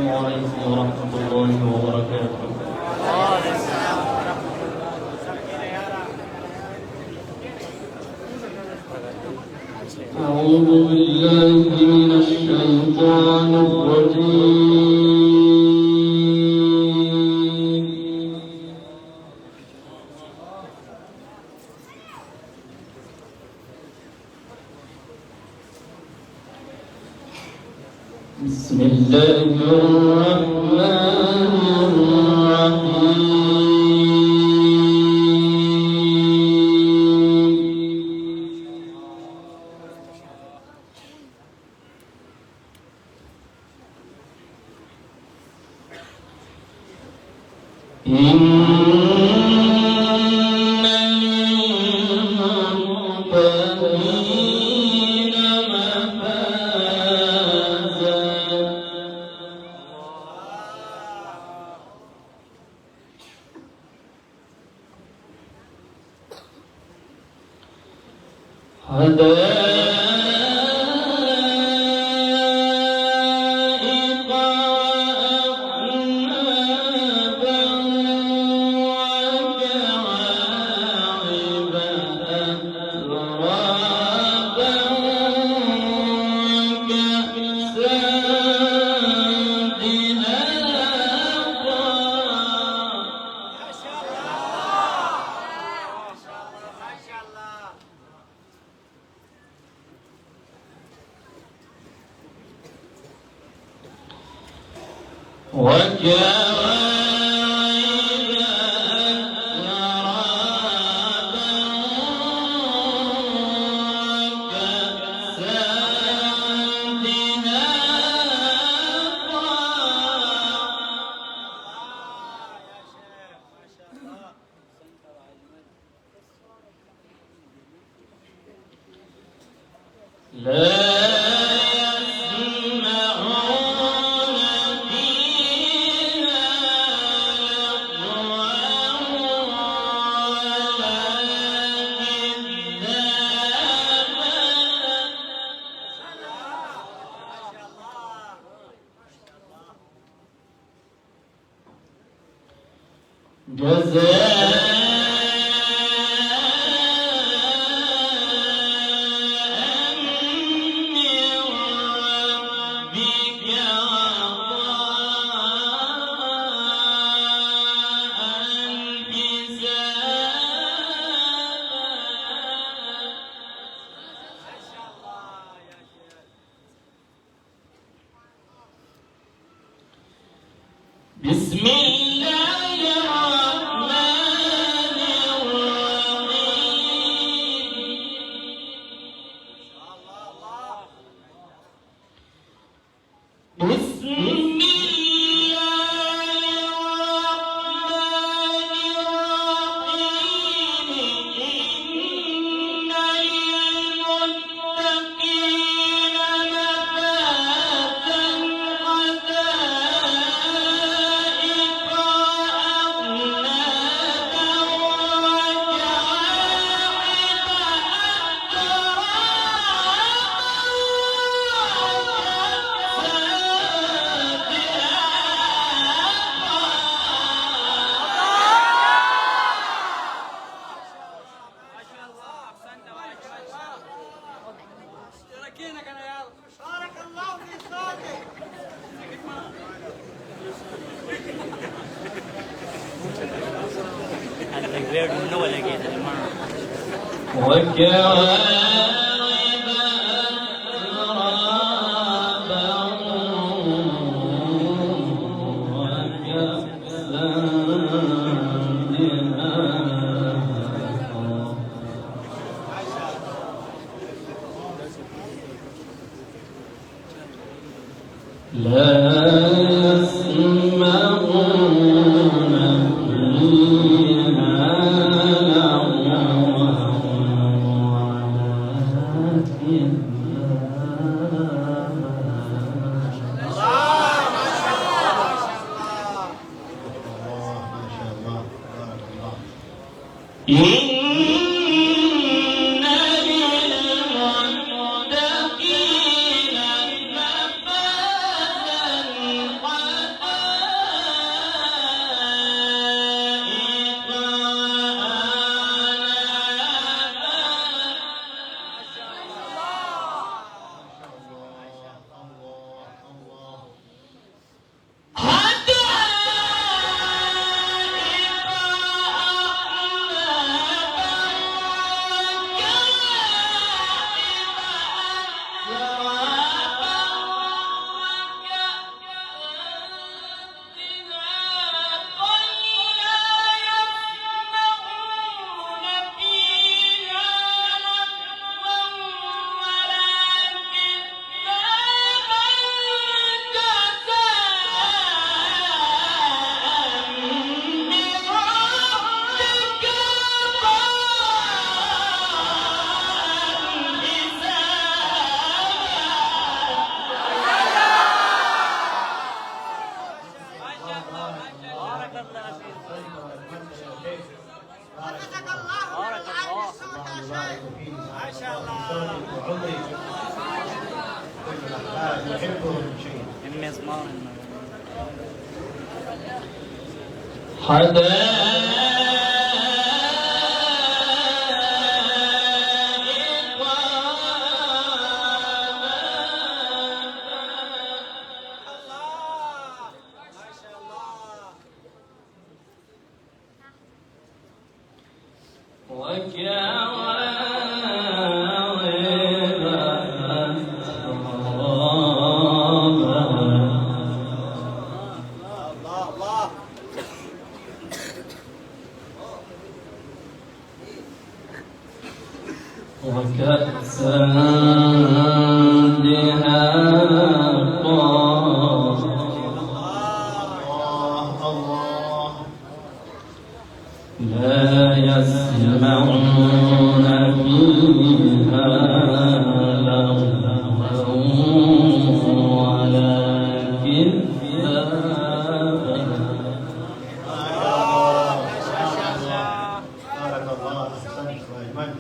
السلام عليكم ورحمة الله وبركاته. أعوذ بالله من الشيطان الرجيم. بسم الله الرحمن الرحيم. يحبهم شيء. وكأسا دهاقا لا يسمعون فيها لغوا ولا كذابا. بارك الله، أحسنت وأجملت.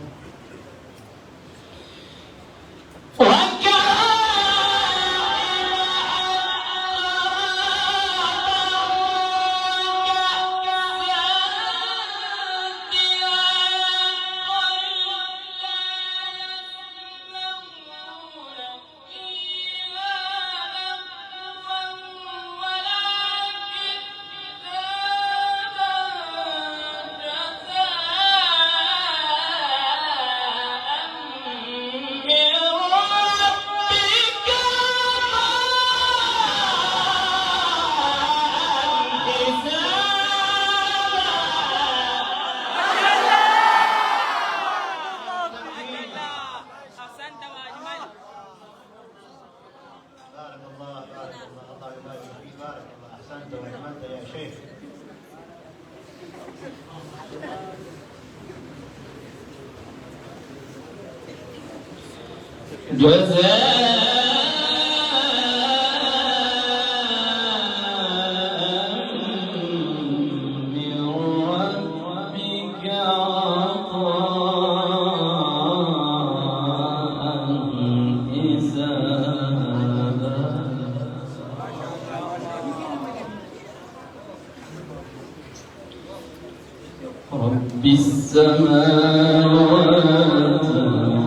رب السماوات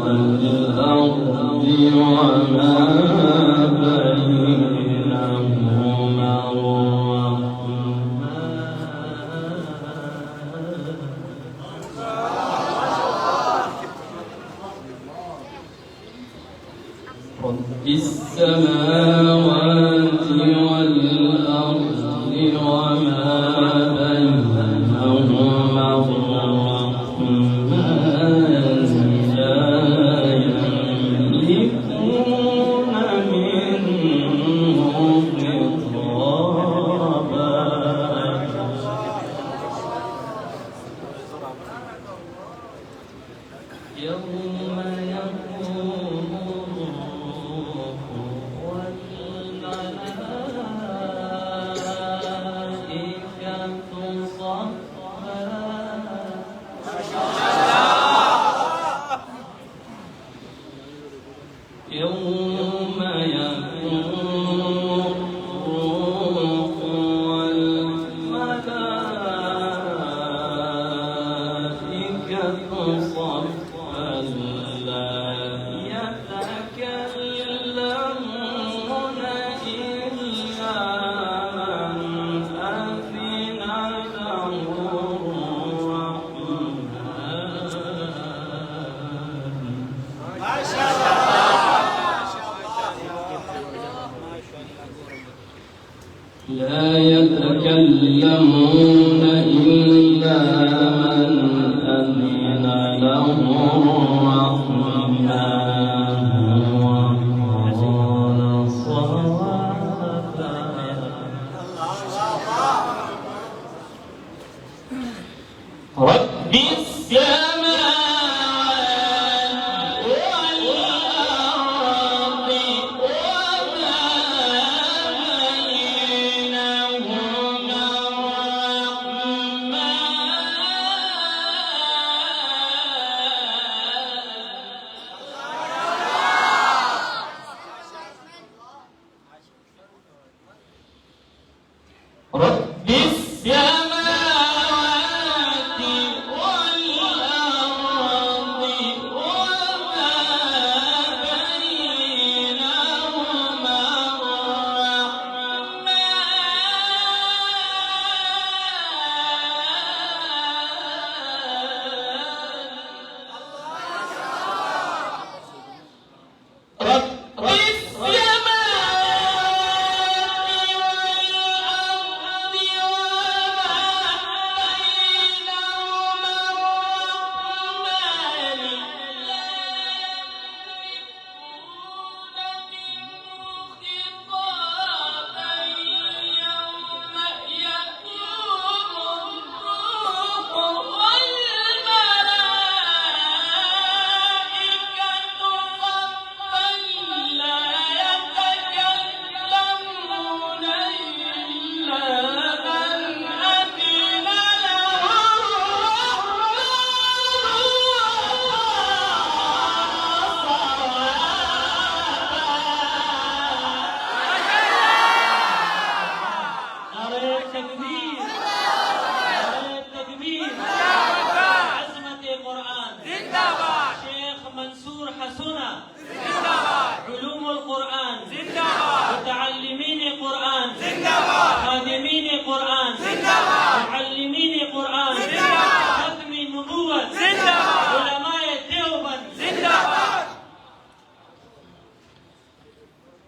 والأرض وما بينهما رب السماوات والأرض وما بينهما الرحمن لا يملكون منه خطابا. يوم يقوم الروح والملائكة صفا يوم يقوم الروح والملائكة صفا لا يتكلمون إلا من أذن له الرحمن لا يتكلمون إلا من أذن له الرحمن وقال صوابا. رب السماوات والأرض وما بينهما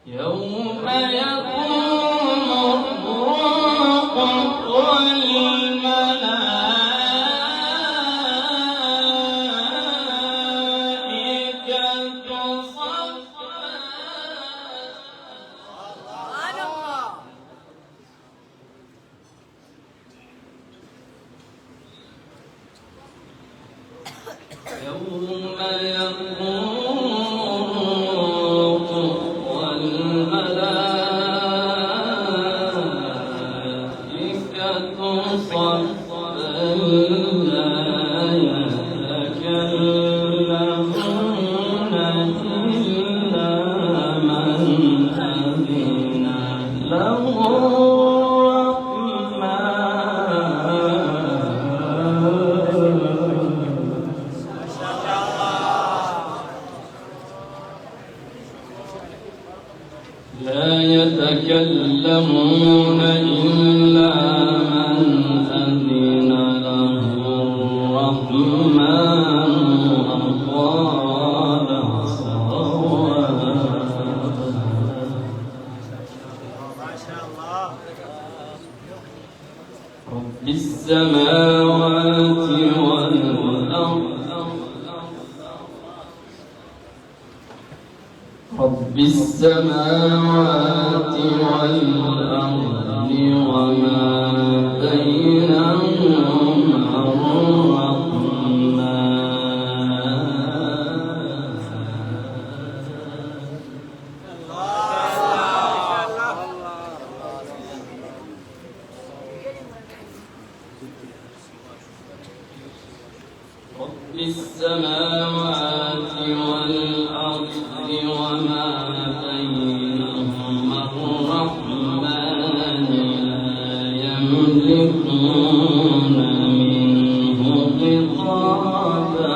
يوم يقوم الروح والملائكة صفا يوم يقوم والملائكة صفا لا يتكلمون إلا من أذن له لا يتكلمون إلا من أذن له الرحمن وقال صوابا. رب السماوات والأرض رب السماوات والأرض وما بينهما الرحمن رب السماوات والأرض وما بينهما الرحمن لا يملكون منه خطابا.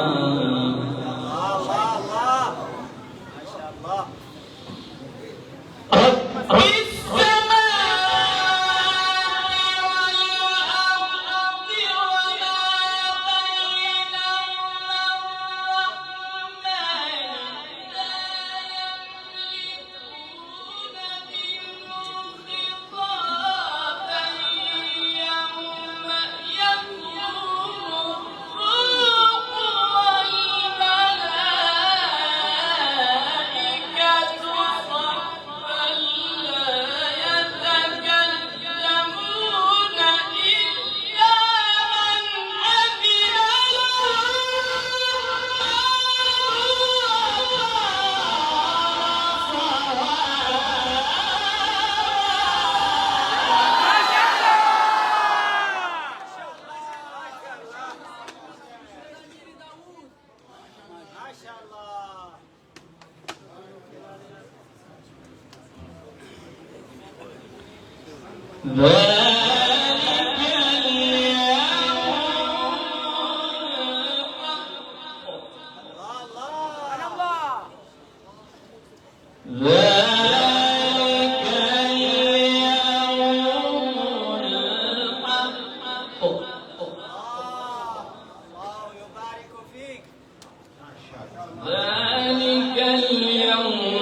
ذلك اليوم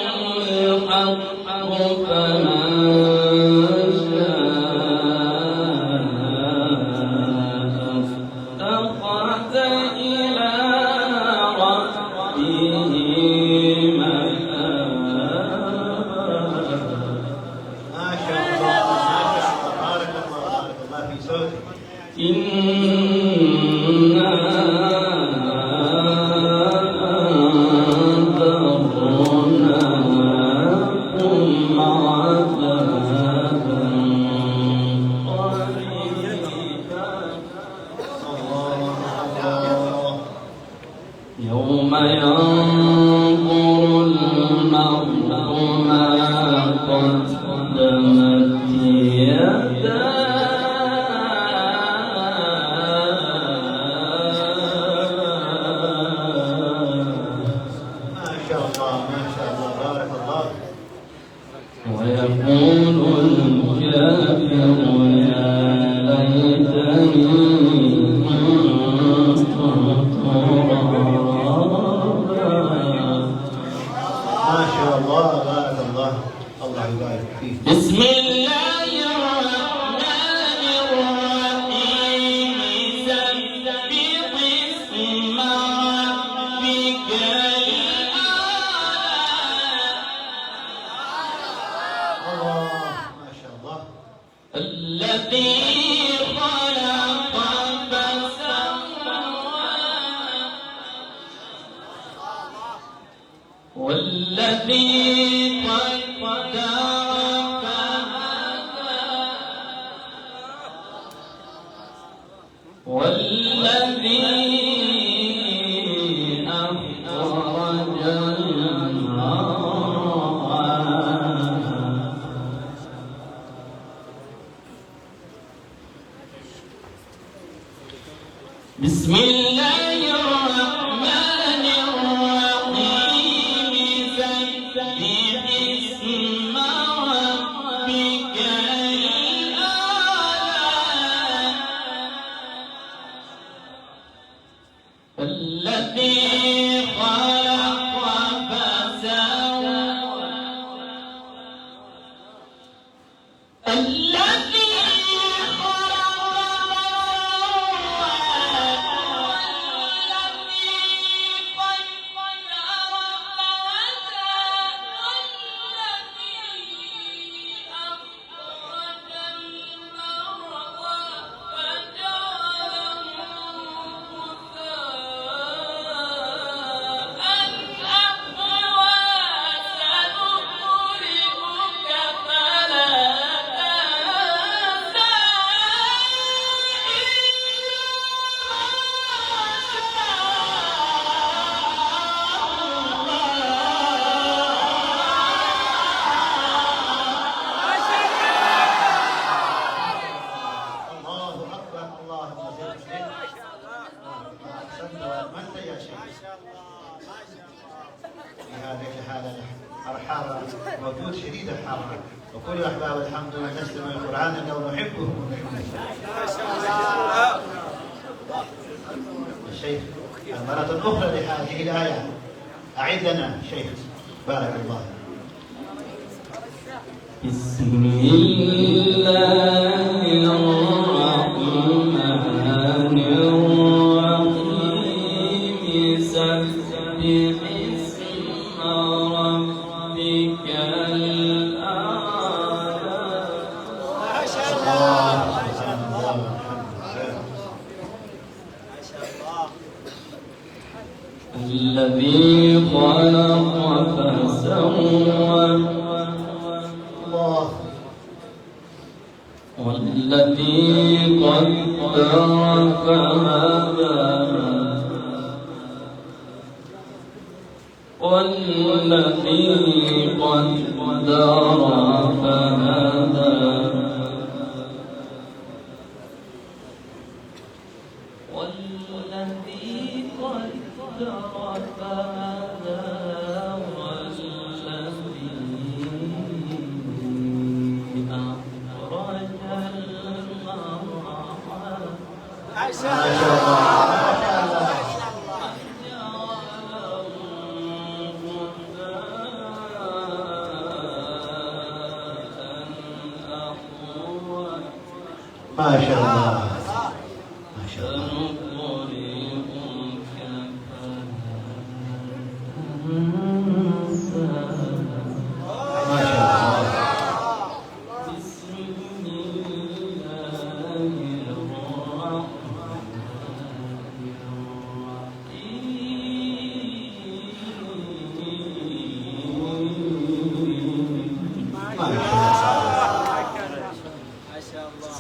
الحق فمن شاء اتخذ إلى ربه مآبا. ما شاء الله بارك الله في صوتك. إنا أنذرناكم عذابا قريبا يوم ينظر المرء ما قدمت يداه. ويقول الكافر يا ليتني كنت ترابا. ما شاء الله بارك الله. الله يبارك فيك. بسم الله الرحمن الرحيم سبح اسم ربك الله ما شاء الله. الذي خلق فسوى والذي قدر فهدى والذي أخرج المرعى بسم الله الرحمن الرحيم سبح اسم ربك الأعلى الذي خلق فسوى الذي الحارة موجود شديد الحرارة، وكل أحباب الحمد لله نستمع القرآن لو نحبه. الشيخ مرة أخرى لهذه الآية أعد لنا شيخ بارك الله. بسم الله الرحمن الرحيم سبح اسم ربك الأعلى. ما شاء الله. الذي خلق فسوى والذي قدر فهدى والذي قدر فهدى والذي قدر فهدى ما شاء الله. ما شاء الله. ما شاء الله.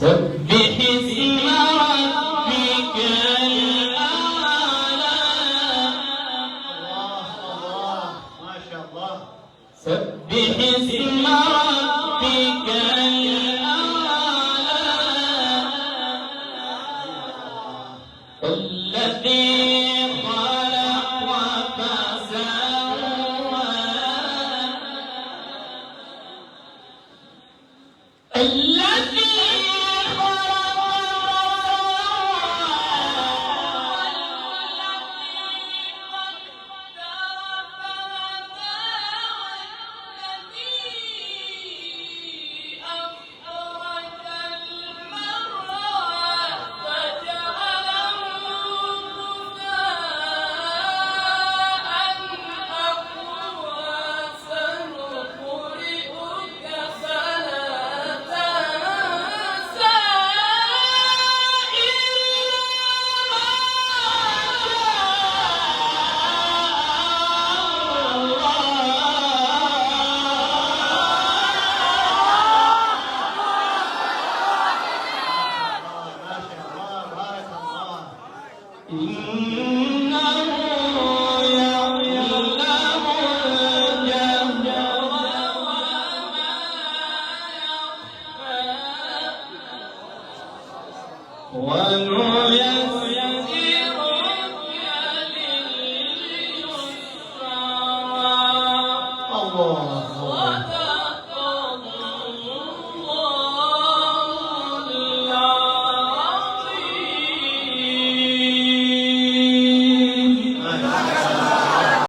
سبح اسم ربك الأعلى. الله ما شاء الله. سبح اسم ربك الأعلى الذي خلق فسوى الذي